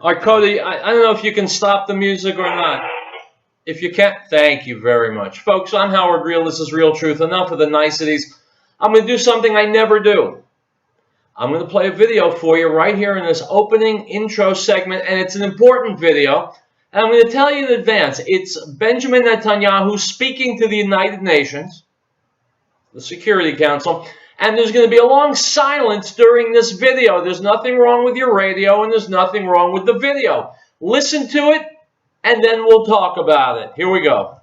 All right, Cody, I don't know if you can stop the music or not. If you can't, thank you very much. Folks, I'm Howard Riell. This is Riell Truth. Enough of the niceties. I'm going to do something I never do. I'm going to play a video for you right here in this opening intro segment, and it's an important video. And I'm going to tell you in advance, it's Benjamin Netanyahu speaking to the United Nations, the Security Council, and there's going to be a long silence during this video. There's nothing wrong with your radio, and there's nothing wrong with the video. Listen to it, and then we'll talk about it. Here we go.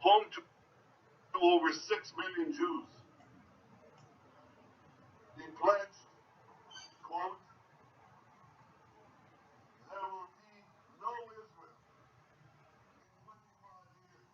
Home to over 6 million Jews. He pledged, quote, there will be no Israel in 25 years.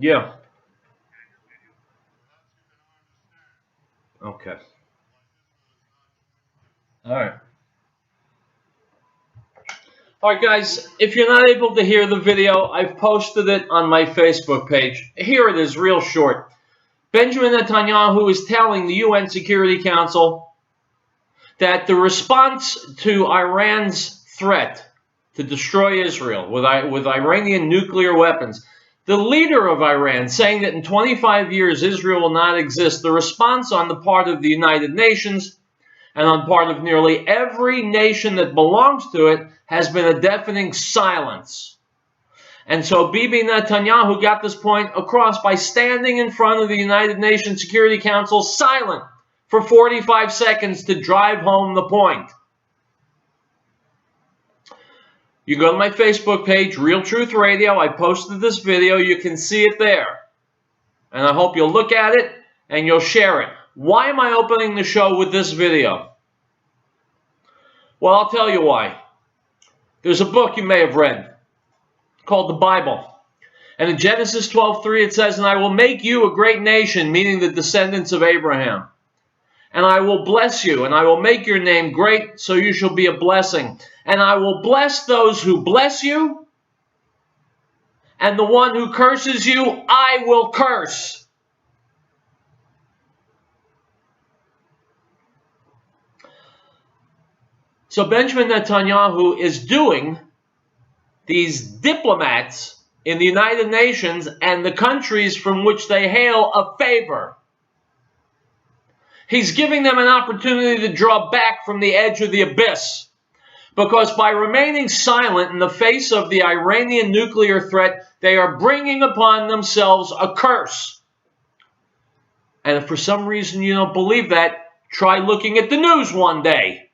Yeah. Okay. All right. All right, guys, if you're not able to hear the video, I've posted it on my Facebook page. Here it is, real short. Benjamin Netanyahu is telling the UN Security Council that the response to Iran's threat to destroy Israel with Iranian nuclear weapons, the leader of Iran saying that in 25 years Israel will not exist, the response on the part of the United Nations and on part of nearly every nation that belongs to it has been a deafening silence. And so Bibi Netanyahu got this point across by standing in front of the United Nations Security Council silent for 45 seconds to drive home the point. You go to my Facebook page, Riell Truth Radio. I posted this video. You can see it there. And I hope you'll look at it and you'll share it. Why am I opening the show with this video? Well, I'll tell you why. There's a book you may have read called the Bible. And in Genesis 12:3 it says, and I will make you a great nation, meaning the descendants of Abraham. And I will bless you, and I will make your name great, so you shall be a blessing. And I will bless those who bless you, and the one who curses you, I will curse. So Benjamin Netanyahu is doing these diplomats in the United Nations and the countries from which they hail a favor. He's giving them an opportunity to draw back from the edge of the abyss. Because by remaining silent in the face of the Iranian nuclear threat, they are bringing upon themselves a curse. And if for some reason you don't believe that, try looking at the news one day.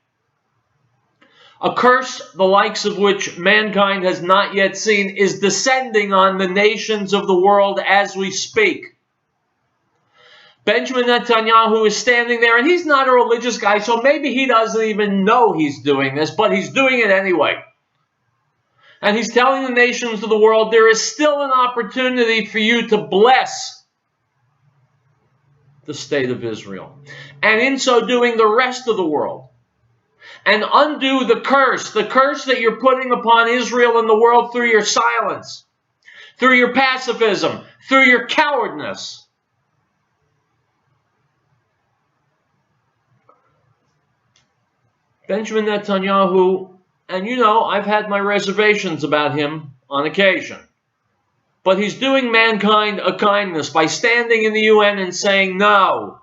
A curse the likes of which mankind has not yet seen is descending on the nations of the world as we speak. Benjamin Netanyahu is standing there, and he's not a religious guy, so maybe he doesn't even know he's doing this, but he's doing it anyway. And he's telling the nations of the world, there is still an opportunity for you to bless the state of Israel. And in so doing, the rest of the world. and undo the curse that you're putting upon Israel and the world through your silence, through your pacifism, through your cowardness. Benjamin Netanyahu, and you know, I've had my reservations about him on occasion, but he's doing mankind a kindness by standing in the UN and saying, no,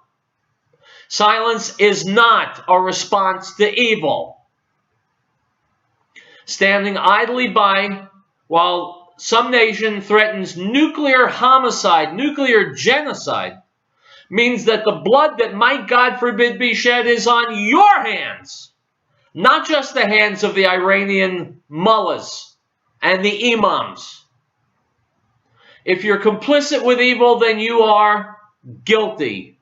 silence is not a response to evil. Standing idly by while some nation threatens nuclear homicide, nuclear genocide, means that the blood that might, God forbid, be shed is on your hands. Not just the hands of the Iranian mullahs and the imams. If you're complicit with evil, then you are guilty.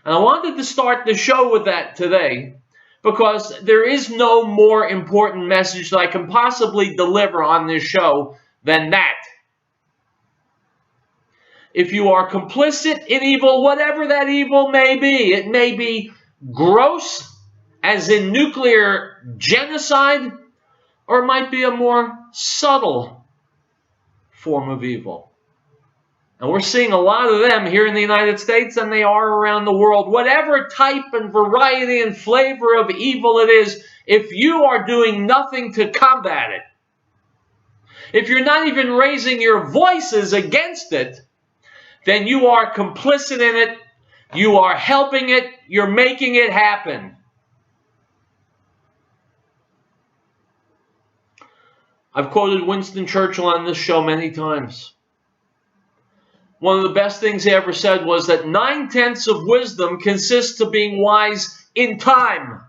And I wanted to start the show with that today because there is no more important message that I can possibly deliver on this show than that. If you are complicit in evil, whatever that evil may be, it may be gross, as in nuclear genocide, or it might be a more subtle form of evil. And we're seeing a lot of them here in the United States, and they are around the world. Whatever type and variety and flavor of evil it is, if you are doing nothing to combat it, if you're not even raising your voices against it, then you are complicit in it, you are helping it, you're making it happen. I've quoted Winston Churchill on this show many times. One of the best things he ever said was that 9/10 of wisdom consists of being wise in time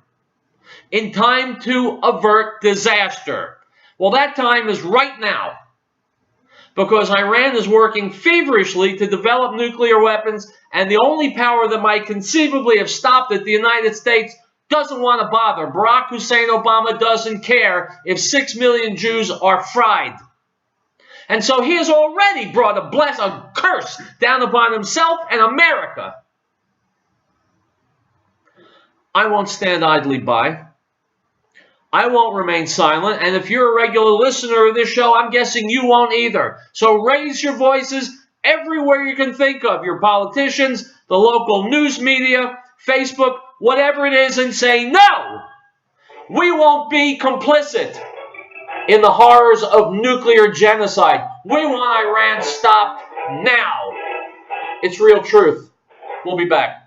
to avert disaster. Well, that time is right now, because Iran is working feverishly to develop nuclear weapons, and the only power that might conceivably have stopped it, the United States, doesn't want to bother. Barack Hussein Obama doesn't care if 6 million Jews are fried. And so he has already brought a curse down upon himself and America. I won't stand idly by. I won't remain silent. And if you're a regular listener of this show, I'm guessing you won't either. So raise your voices everywhere you can think of. Your politicians, the local news media, Facebook, whatever it is, and say, no, we won't be complicit in the horrors of nuclear genocide. We want Iran stopped now. It's Riell Truth. We'll be back.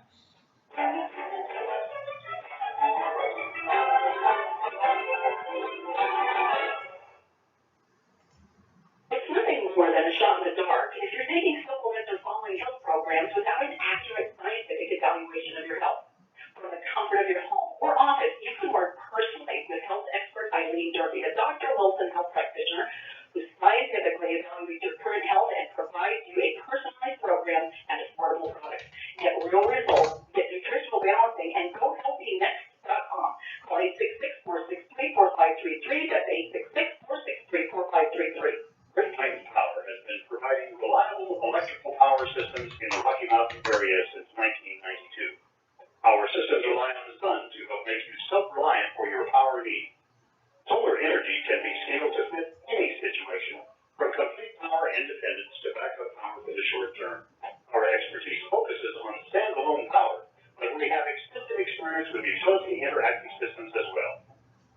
It's nothing more than a shot in the dark if you're taking supplements or following health programs without an accurate scientific evaluation of your health. From the comfort of your home or office, you can work personally with health expert Eileen Derby, a Dr. Wilson health practitioner who scientifically evaluates your current health and provides you a personalized program and affordable products. Get real results, get nutritional balancing, and GoHealthyNext.com. Call 866-463-4533. That's 866-463-4533. Riell Power has been providing reliable electrical power systems in the Rocky Mountain area since 1992. Power systems rely on the sun to help make you self-reliant for your power needs. Solar energy can be scaled to fit any situation, from complete power independence to backup power for the short term. Our expertise focuses on standalone power, but we have extensive experience with utility interactive systems as well.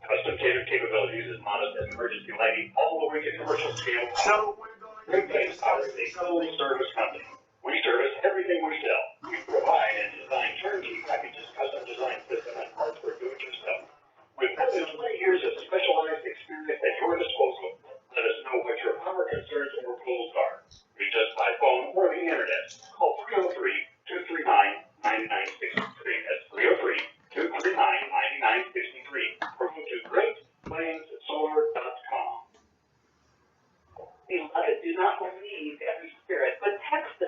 Custom tailored capabilities as modest as emergency lighting all the way to commercial scale. So we're going to Riell Power is a full service company. We service everything we sell. We provide and design turnkey packages, custom design system, and parts for do-it-yourself. With more than 20 years of specialized experience at your disposal, let us know what your power concerns or goals are. Reach us by phone or the internet. Call 303-239-9963. That's 303-239-9963. Or go to GreatPlainsSolar.com. Beloved, do not believe every spirit, but text the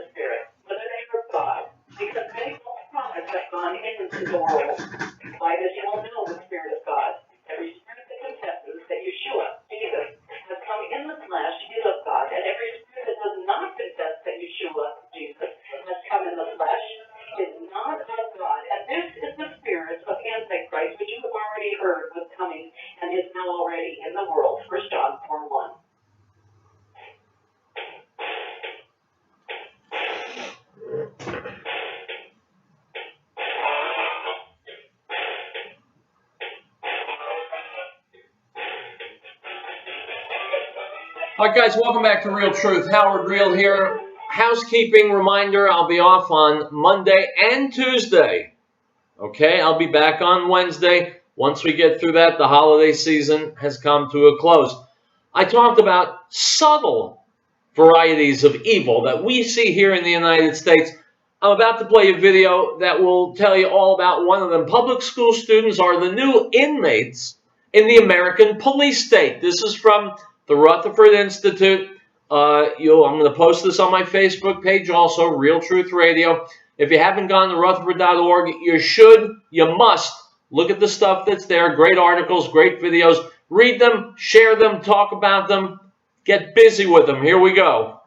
coming and is now already in the world. 1 John 4:1. All right, guys, welcome back to Riell Truth. Howard Riell here. Housekeeping reminder, I'll be off on Monday and Tuesday. Okay, I'll be back on Wednesday. Once we get through that, the holiday season has come to a close. I talked about subtle varieties of evil that we see here in the United States. I'm about to play a video that will tell you all about one of them. Public school students are the new inmates in the American police state. This is from the Rutherford Institute. I'm going to post this on my Facebook page also, Riell Truth Radio. If you haven't gone to rutherford.org, you must look at the stuff that's there. Great articles, great videos. Read them, share them, talk about them. Get busy with them. Here we go.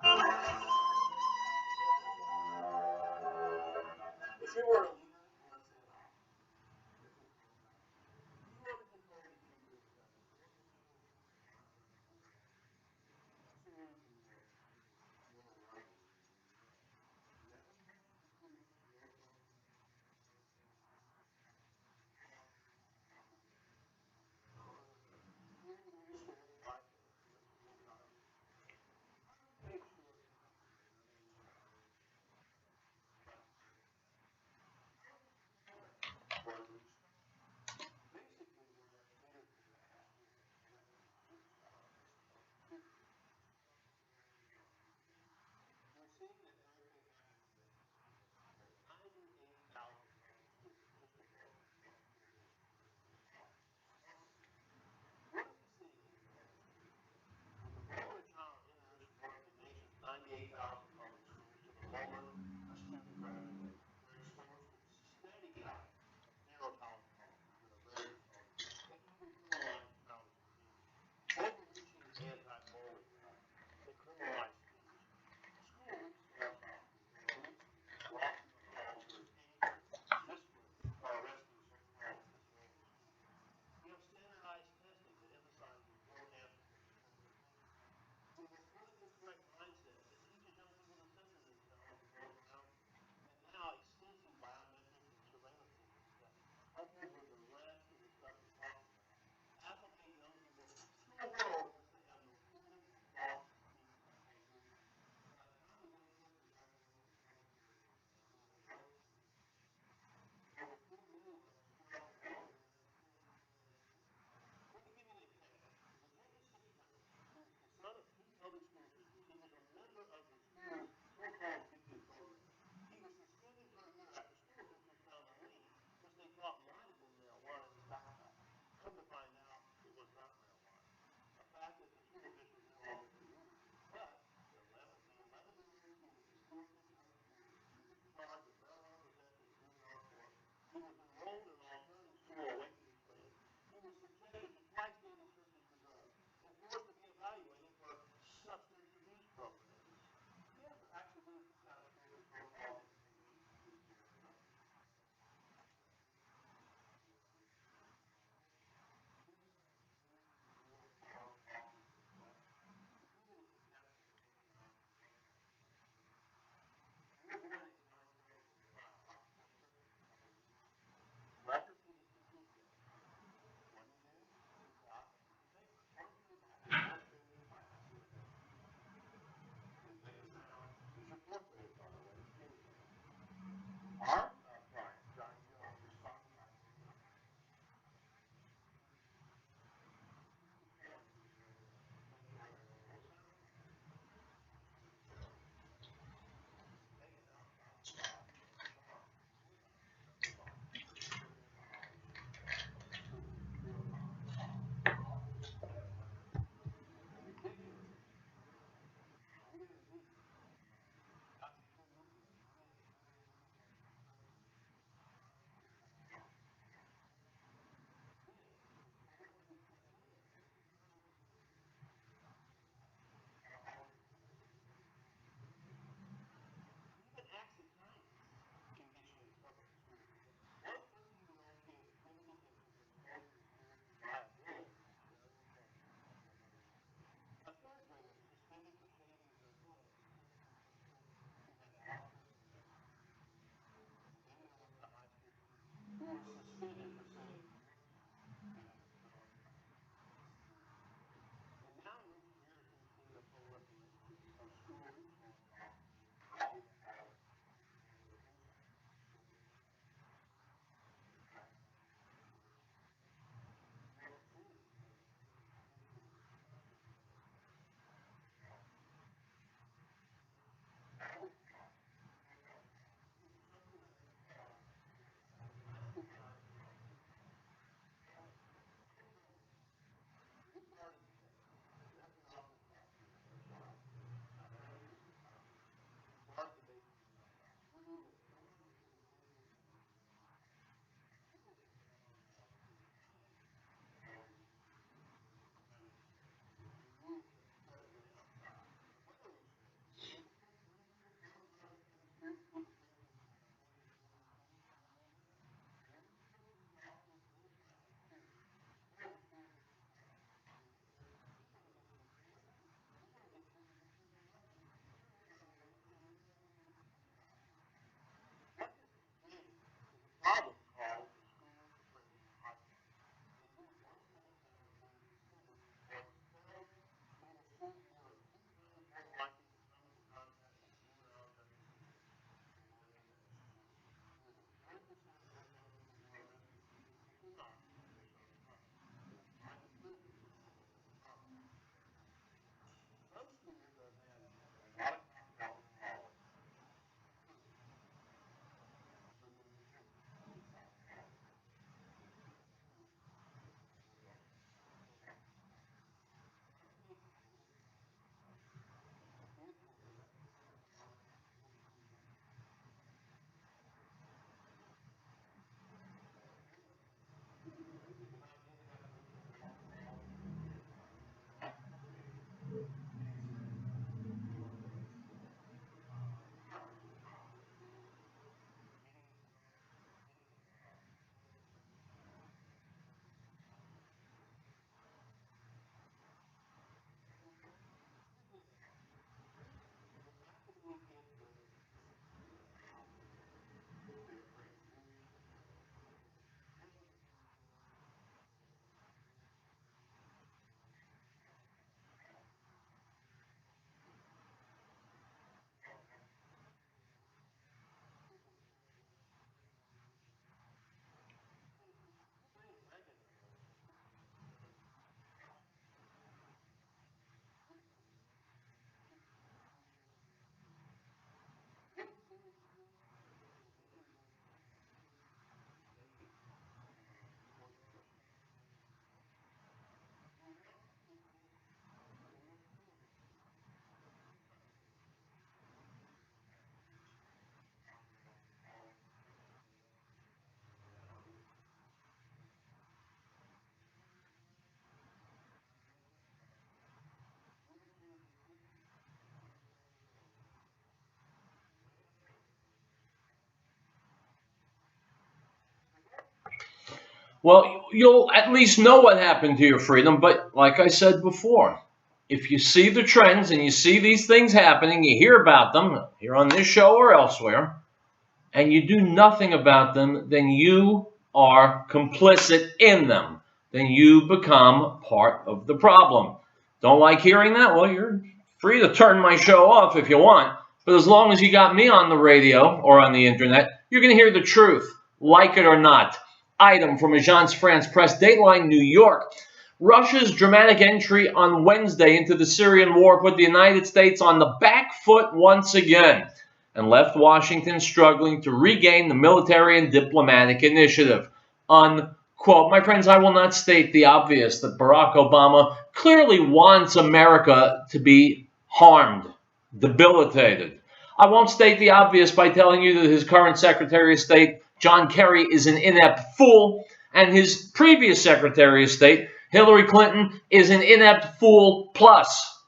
Well, you'll at least know what happened to your freedom. But like I said before, if you see the trends and you see these things happening, you hear about them here on this show or elsewhere, and you do nothing about them, then you are complicit in them. Then you become part of the problem. Don't like hearing that? Well, you're free to turn my show off if you want. But as long as you got me on the radio or on the internet, you're going to hear the truth, like it or not. Item from Agence France Presse, Dateline, New York. Russia's dramatic entry on Wednesday into the Syrian war put the United States on the back foot once again and left Washington struggling to regain the military and diplomatic initiative. Unquote. My friends, I will not state the obvious that Barack Obama clearly wants America to be harmed, debilitated. I won't state the obvious by telling you that his current Secretary of State, John Kerry, is an inept fool, and his previous Secretary of State, Hillary Clinton, is an inept fool plus.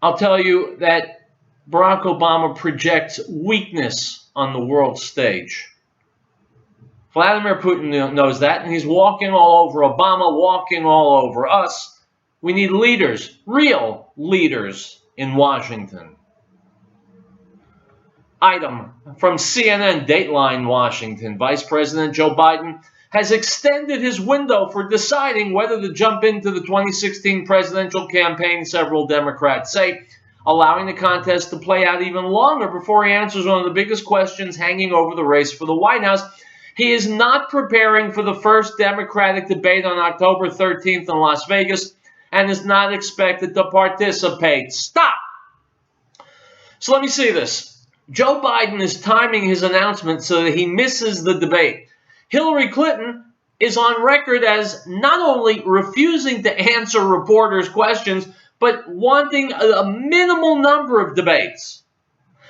I'll tell you that Barack Obama projects weakness on the world stage. Vladimir Putin knows that, and he's walking all over Obama, walking all over us. We need leaders, real leaders in Washington. Item from CNN, Dateline, Washington. Vice President Joe Biden has extended his window for deciding whether to jump into the 2016 presidential campaign, several Democrats say, allowing the contest to play out even longer before he answers one of the biggest questions hanging over the race for the White House. He is not preparing for the first Democratic debate on October 13th in Las Vegas and is not expected to participate. Stop! So let me see this. Joe Biden is timing his announcement so that he misses the debate. Hillary Clinton is on record as not only refusing to answer reporters' questions, but wanting a minimal number of debates.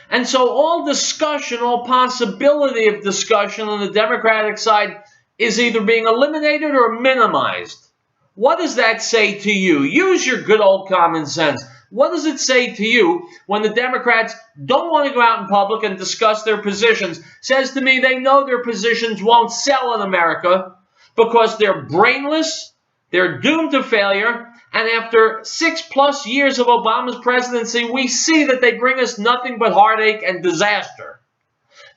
And so all discussion, all possibility of discussion on the Democratic side is either being eliminated or minimized. What does that say to you? Use your good old common sense. What does it say to you when the Democrats don't want to go out in public and discuss their positions? Says to me they know their positions won't sell in America because they're brainless, they're doomed to failure, and after 6+ years of Obama's presidency, we see that they bring us nothing but heartache and disaster.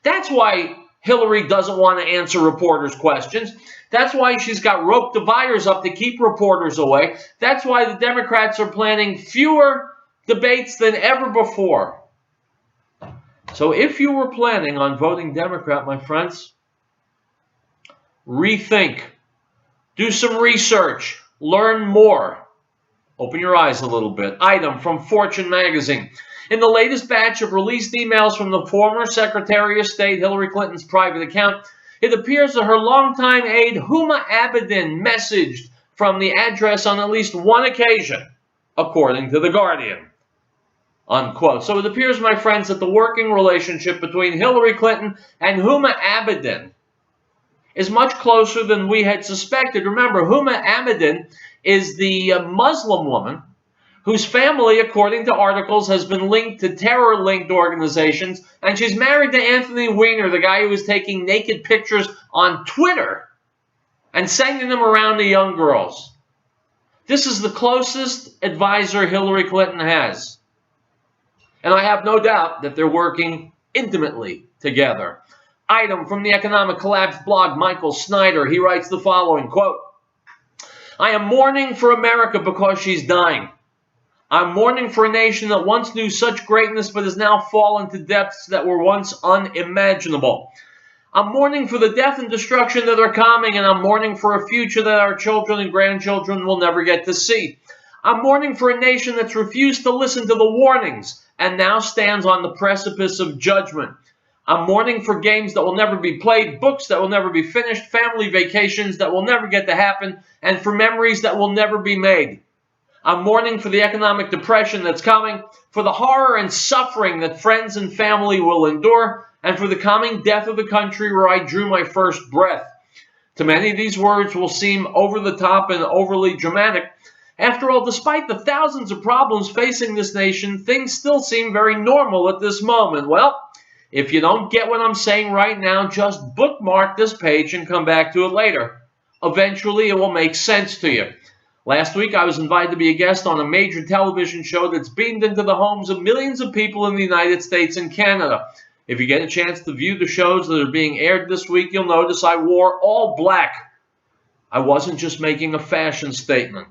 That's why Hillary doesn't want to answer reporters' questions. That's why she's got rope dividers up to keep reporters away. That's why the Democrats are planning fewer debates than ever before. So if you were planning on voting Democrat, my friends, rethink. Do some research. Learn more. Open your eyes a little bit. Item from Fortune magazine. In the latest batch of released emails from the former Secretary of State, Hillary Clinton's private account, it appears that her longtime aide, Huma Abedin, messaged from the address on at least one occasion, according to The Guardian. Unquote. So it appears, my friends, that the working relationship between Hillary Clinton and Huma Abedin is much closer than we had suspected. Remember, Huma Abedin is the Muslim woman whose family, according to articles, has been linked to terror-linked organizations, and she's married to Anthony Weiner, the guy who was taking naked pictures on Twitter and sending them around to young girls. This is the closest advisor Hillary Clinton has. And I have no doubt that they're working intimately together. Item from the Economic Collapse blog, Michael Snyder. He writes the following, quote, I am mourning for America because she's dying. I'm mourning for a nation that once knew such greatness but has now fallen to depths that were once unimaginable. I'm mourning for the death and destruction that are coming, and I'm mourning for a future that our children and grandchildren will never get to see. I'm mourning for a nation that's refused to listen to the warnings and now stands on the precipice of judgment. I'm mourning for games that will never be played, books that will never be finished, family vacations that will never get to happen, and for memories that will never be made. I'm mourning for the economic depression that's coming, for the horror and suffering that friends and family will endure, and for the coming death of the country where I drew my first breath. To many, these words will seem over the top and overly dramatic. After all, despite the thousands of problems facing this nation, things still seem very normal at this moment. Well, If you don't get what I'm saying right now, just bookmark this page and come back to it later. Eventually, it will make sense to you. Last week, I was invited to be a guest on a major television show that's beamed into the homes of millions of people in the United States and Canada. If you get a chance to view the shows that are being aired this week, you'll notice I wore all black. I wasn't just making a fashion statement.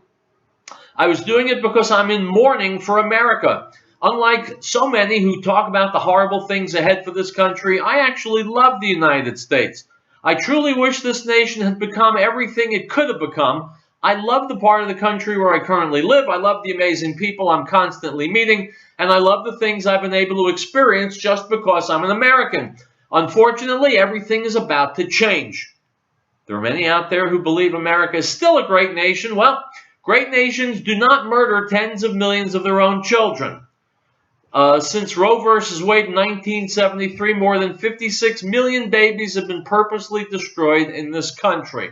I was doing it because I'm in mourning for America. Unlike so many who talk about the horrible things ahead for this country, I actually love the United States. I truly wish this nation had become everything it could have become. I love the part of the country where I currently live. I love the amazing people I'm constantly meeting, and I love the things I've been able to experience just because I'm an American. Unfortunately, everything is about to change. There are many out there who believe America is still a great nation. Well, great nations do not murder tens of millions of their own children. Since Roe versus Wade in 1973, more than 56 million babies have been purposely destroyed in this country.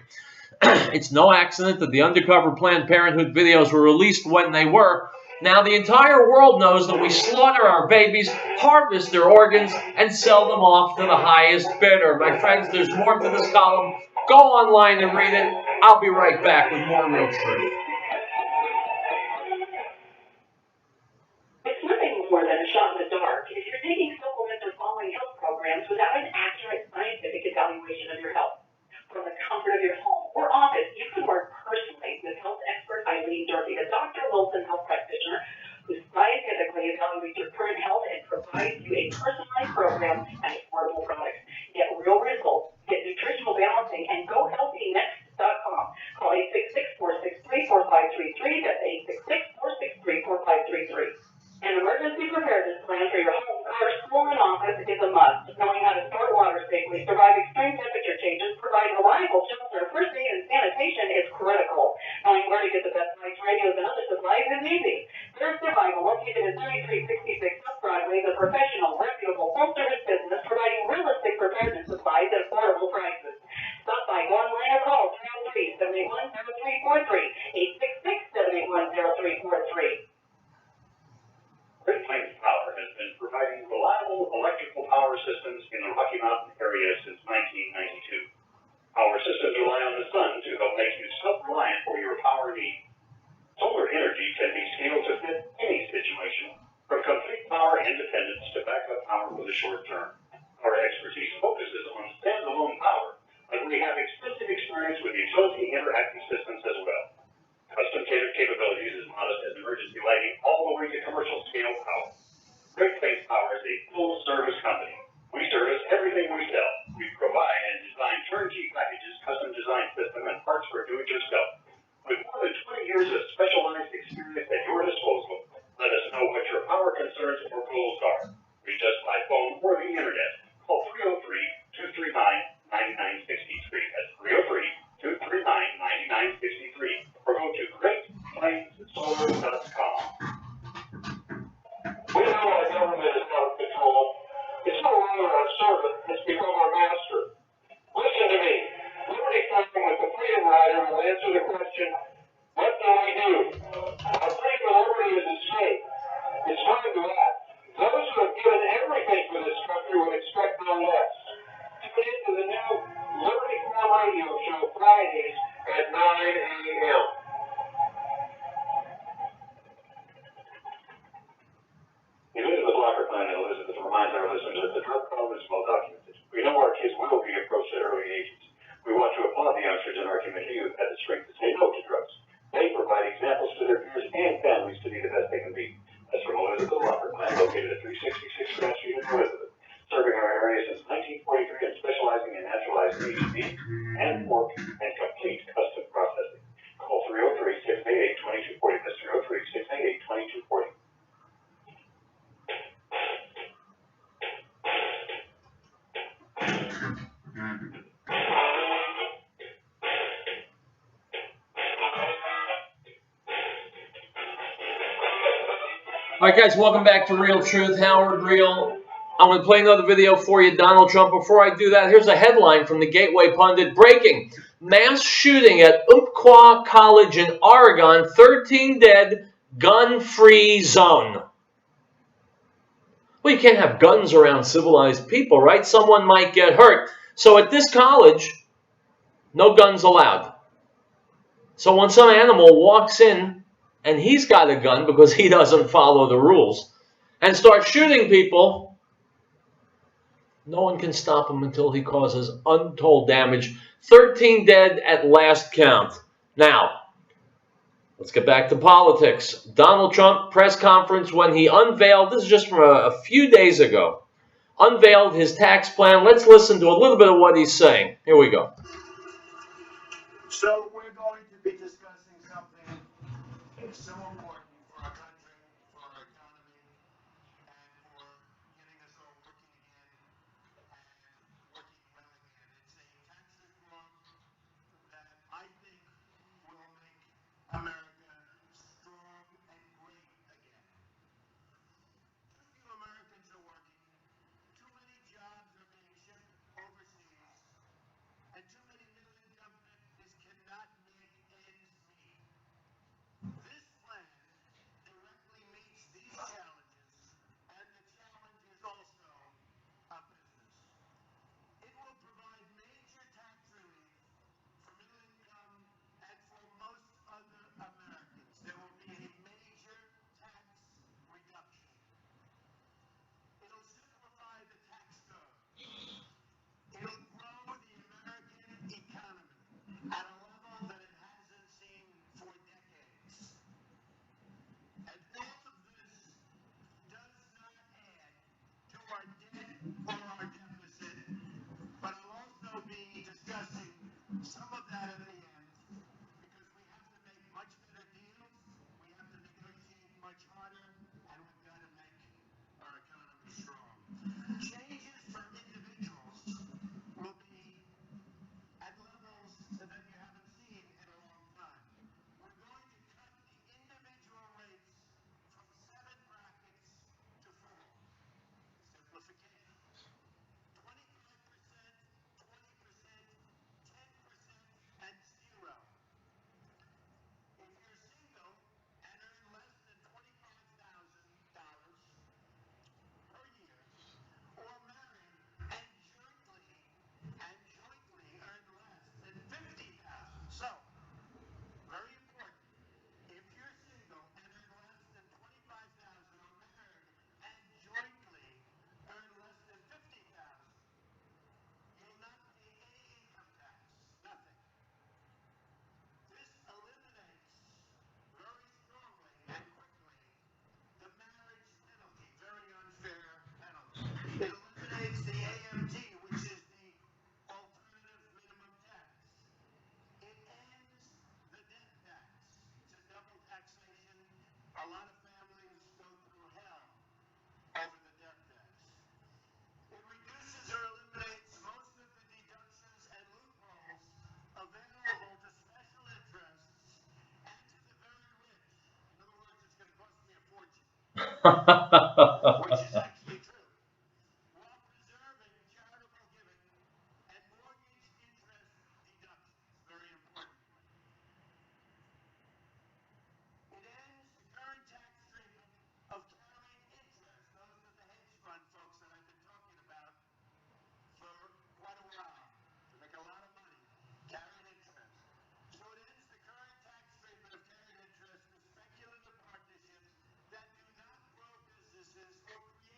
It's no accident that the undercover Planned Parenthood videos were released when they were. Now the entire world knows that we slaughter our babies, harvest their organs, and sell them off to the highest bidder. My friends, there's more to this column. Go online and read it. I'll be right back with more Real Truth. It's nothing more than a shot in the dark if you're taking supplements or following health programs without an accurate scientific evaluation of your health. From the comfort of your home or office, you can work personally with health expert Eileen Durfee, a Dr. Wilson health practitioner who scientifically evaluates your current health and provides you a personalized program and affordable products. Get real results, get nutritional balancing, and GoHealthyNext.com. Call 866-463-4533. That's 866-463-4533. An emergency preparedness plan for your home, car, school, and office is a must. Knowing how to store water safely, survive extreme temperature changes, provide reliable shelter, first aid, and sanitation is critical. Knowing where to get the best lights, radios, and other supplies is easy. Their Survival, located at 3366 South Broadway, the professional, reputable, full-service business providing realistic preparedness supplies at affordable prices. Stop by, go online, or call 303-781-0343, 866-781-0343. Great Plains Power has been providing reliable electrical power systems in the Rocky Mountain area since 1992. Our systems rely on the sun to help make you self-reliant for your power needs. Solar energy can be scaled to fit any situation, from complete power independence to backup power for the short term. Our expertise focuses on standalone power, but we have extensive experience with utility interactive systems as well. Custom capabilities as modest as emergency lighting all the way to commercial scale power. Great Plains Power is a full service company. We service everything we sell. We provide and design turnkey packages, custom design system, and parts for do-it-yourself. With more than 20 years of specialized experience at your disposal, let us know what your power concerns or goals are. Reach us by phone or the internet. Call 303-239-9963. That's 303-239-9963. Or go to GreatPlainsSolar.com. We know our government is out of control. It's no longer our servant, it's become our master. Listen to me. Liberty Farming with the Freedom Rider will answer the question, what do we do? Our freedom and liberty is at stake. It's time to act. Those who have given everything for this country would expect no less. Tune in to the new Liberty Farm radio show Fridays at 9 a.m. Elizabeth Lockerpine and Elizabeth reminds our listeners that the drug problem is well documented. We know our kids will be approached at early ages. We want to applaud the youngsters in our community who have had the strength to say no to drugs. They provide examples to their peers and families to be the best they can be. That's from Elizabeth Lockerpine, located at 366 Grand Street in Elizabeth, serving our area since 1943 and specializing in naturalized meat and pork and complete custom processing. Call 303-688-2240. That's 303-688-2240. All right, guys, welcome back to Real Truth. Howard Riell. I'm going to play another video for you, Donald Trump. Before I do that, here's a headline from the Gateway Pundit. Breaking. Mass shooting at Umpqua College in Oregon. 13 dead. Gun-free zone. Well, you can't have guns around civilized people, right? Someone might get hurt. So at this college, no guns allowed. So when some animal walks in and he's got a gun because he doesn't follow the rules and starts shooting people, no one can stop him until he causes untold damage. 13 dead at last count. Now, let's get back to politics. Donald Trump press conference when he unveiled, this is just from a few days ago, unveiled his tax plan. Let's listen to a little bit of what he's saying. Here we go. So we're going to be discussing something so important for our country, for our economy, and for getting us all working again and working well again. It's a tax reform that I think will make America strong and great again. Too few Americans are working. Too many jobs are being shipped overseas. And too many middle-income families cannot make ends meet. This plan directly meets these challenges, and the challenge is also a business. It will provide major tax relief for middle income and for most other Americans. There will be a major tax reduction. It'll simplify the tax code. It'll grow the American economy at a level that it hasn't seen for decades. And all of this does not add to our debt or our deficit, but I'll also be discussing some of that at the end, because we have to make much better deals, we have to negotiate much harder, and we've got to make our economy strong. Changes for individuals will be at levels that you haven't seen in a long time. We're going to cut the individual rates from 7 brackets to 4. Simplification. 25%, 20%, 10%, and 0. If you're single and earn less than $25,000 per year, or married and jointly earn less than $50,000. So, very important. If you're single and earn less than $25,000, or married and jointly earn less than $50,000, you'll not pay any income tax. Nothing. This eliminates very strongly and quickly the marriage penalty, very unfair penalty. It eliminates the AMT, which is the alternative minimum tax. It ends the death tax. It's a double taxation. A lot of families go through hell over the death tax. It reduces or eliminates most of the deductions and loopholes available to special interests and to the very rich. In other words, it's going to cost me a fortune, which is actually true, while preserving charitable giving and mortgage interest deductions. Very important. It ends the current tax treatment of carried interest. Those are the hedge fund folks that I've been talking about for quite a while. To make a lot of money. Carried interest. So it ends the current tax treatment of carried interest for speculative partnerships that do not grow businesses or create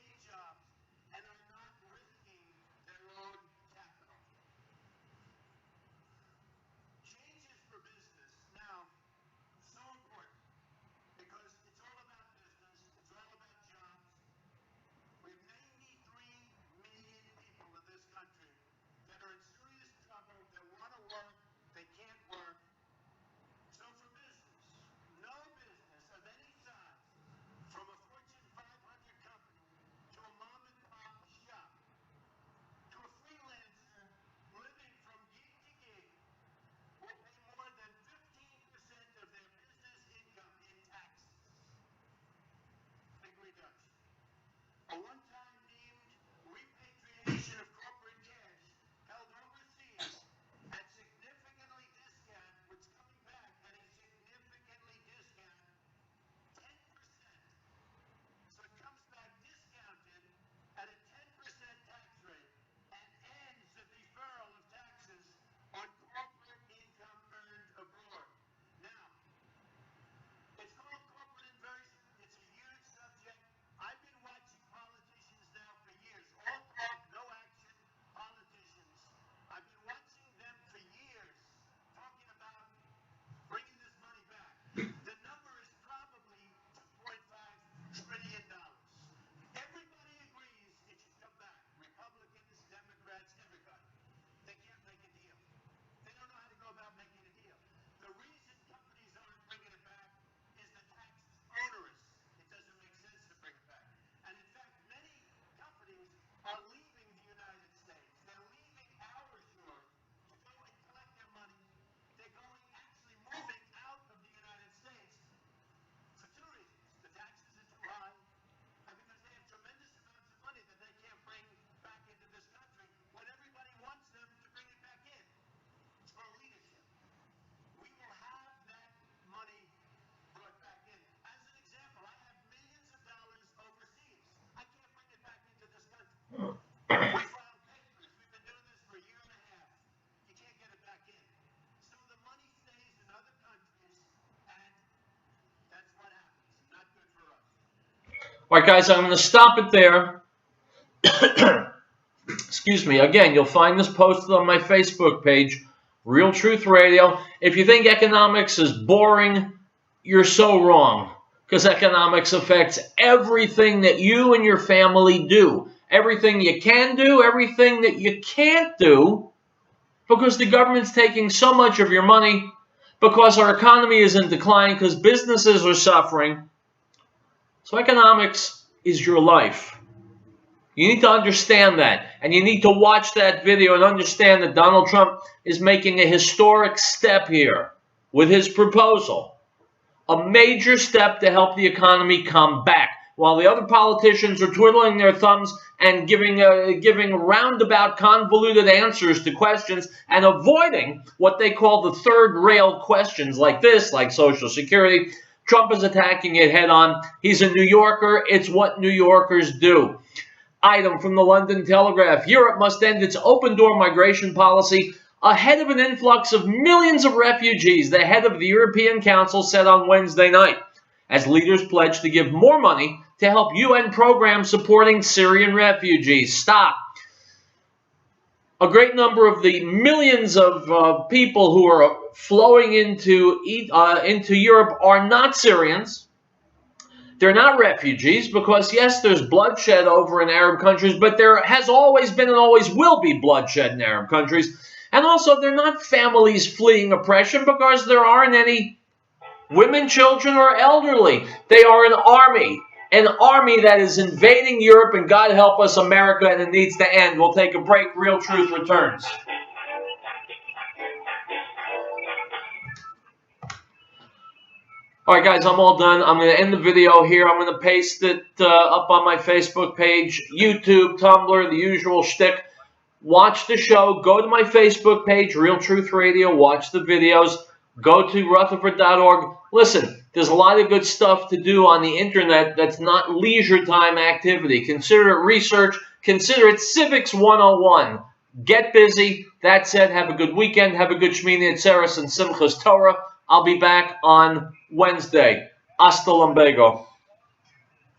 All right, guys, I'm going to stop it there. Excuse me. Again, you'll find this posted on my Facebook page, Riell Truth Radio. If you think economics is boring, you're so wrong, because economics affects everything that you and your family do. Everything you can do, everything that you can't do, because the government's taking so much of your money, because our economy is in decline, because businesses are suffering. So economics is your life. You need to understand that, and you need to watch that video and understand that Donald Trump is making a historic step here with his proposal, a major step to help the economy come back, while the other politicians are twiddling their thumbs and giving roundabout, convoluted answers to questions and avoiding what they call the third rail questions like this, like Social Security. Trump is attacking it head on. He's a New Yorker. It's what New Yorkers do. Item from the London Telegraph. Europe must end its open-door migration policy ahead of an influx of millions of refugees, the head of the European Council said on Wednesday night, as leaders pledged to give more money to help UN programs supporting Syrian refugees. Stop. A great number of the millions of people who are flowing into Europe are not Syrians. They're not refugees because, yes, there's bloodshed over in Arab countries, but there has always been and always will be bloodshed in Arab countries. And also, they're not families fleeing oppression because there aren't any women, children, or elderly. They are an army that is invading Europe, and God help us, America, and it needs to end. We'll take a break. Riell Truth returns. All right, guys, I'm all done. I'm going to end the video here. I'm going to paste it up on my Facebook page, YouTube, Tumblr, the usual shtick. Watch the show. Go to my Facebook page, Riell Truth Radio. Watch the videos. Go to Rutherford.org. Listen, there's a lot of good stuff to do on the internet that's not leisure time activity. Consider it research. Consider it Civics 101. Get busy. That said, have a good weekend. Have a good Shmini Atzeres and Simchas Torah. I'll be back on Wednesday. Hasta luego.